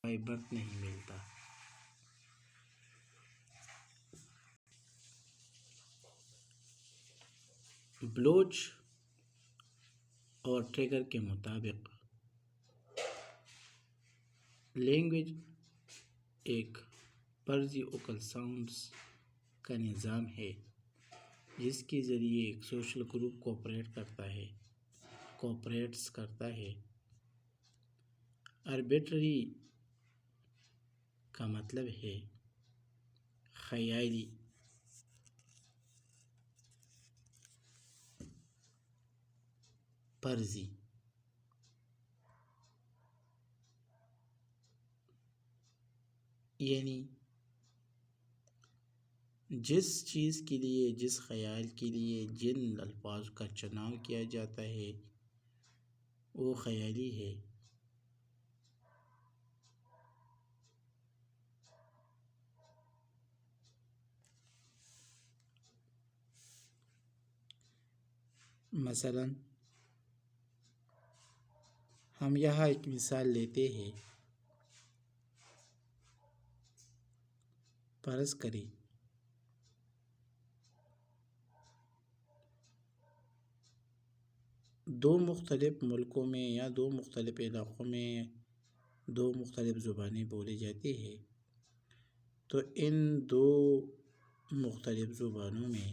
By birth نہیں ملتا۔ بلوچ اور ٹریگر کے مطابق لینگویج ایک پرزی اوکل ساؤنڈز کا نظام ہے جس کے ذریعے ایک سوشل گروپ کوآپریٹس کرتا ہے۔ آربیٹری کا مطلب ہے خیالی، فرضی۔ یعنی جس چیز کے لیے، جس خیال کے لیے جن الفاظ کا چناؤ کیا جاتا ہے وہ خیالی ہے۔ مثلا ہم یہاں ایک مثال لیتے ہیں۔ فرض کریں دو مختلف ملکوں میں یا دو مختلف علاقوں میں دو مختلف زبانیں بولی جاتی ہیں، تو ان دو مختلف زبانوں میں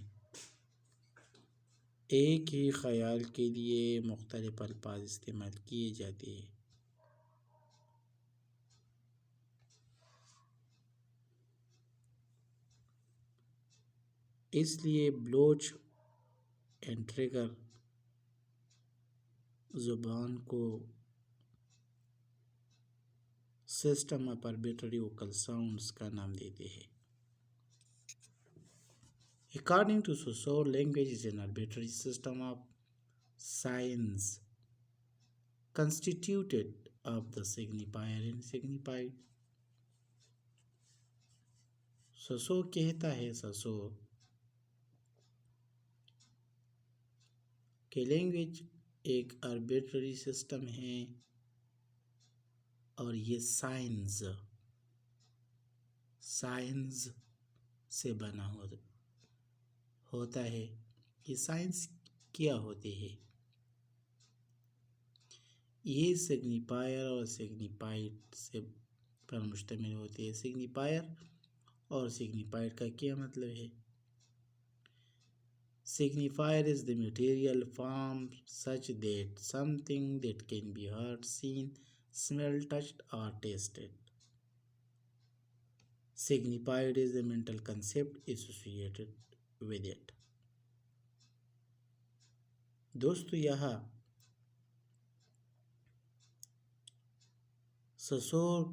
ایک ہی خیال کے لیے مختلف الفاظ استعمال کیے جاتے ہیں۔ اس لیے بلوچ اینڈ ٹریگر زبان کو system of arbitrary vocal sounds کا نام دیتے ہیں۔ According to Saussure, language is an arbitrary system of signs constituted of the signifier and signified. Saussure کہتا ہے کہ لینگویج ایک آربیٹری سسٹم ہے اور یہ سائنز سے بنا ہوتا ہے۔ یہ سائنس کیا ہوتے ہیں؟ یہ سگنیفائر اور سگنیفائڈ سے پر مشتمل ہوتے ہیں۔ سگنیفائر اور سگنیفائڈ کا کیا مطلب ہے؟ Signifier is the material form such that something that can be heard, seen, smelled, touched or tasted. Signified is the mental concept associated with it. دوستو یہاں سسور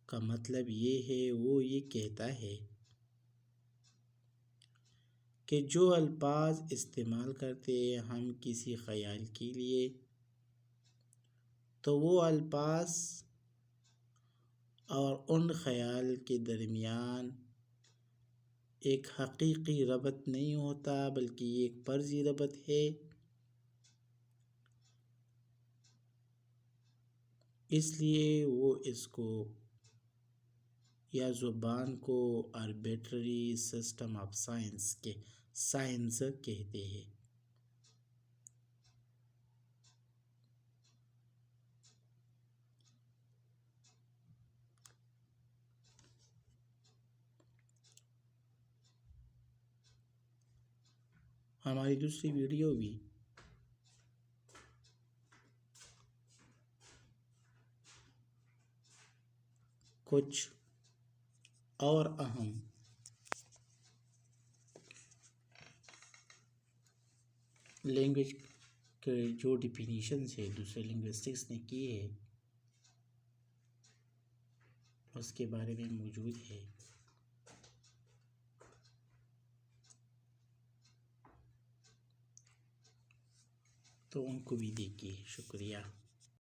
کا مطلب یہ ہے، وہ یہ کہتا ہے کہ جو الفاظ استعمال کرتے ہیں ہم کسی خیال کے لیے، تو وہ الفاظ اور ان خیال کے درمیان ایک حقیقی ربط نہیں ہوتا، بلکہ یہ ایک فرضی ربط ہے۔ اس لیے وہ اس کو یا زبان کو آربیٹری سسٹم آف سائنس کہتے ہیں۔ ہماری دوسری ویڈیو بھی کچھ اور اہم لینگویج کے جو ڈیفینیشنز ہے دوسرے لنگوسٹکس نے کی ہے اس کے بارے میں موجود ہے، تو ان کو بھی دیکھیے۔ شکریہ۔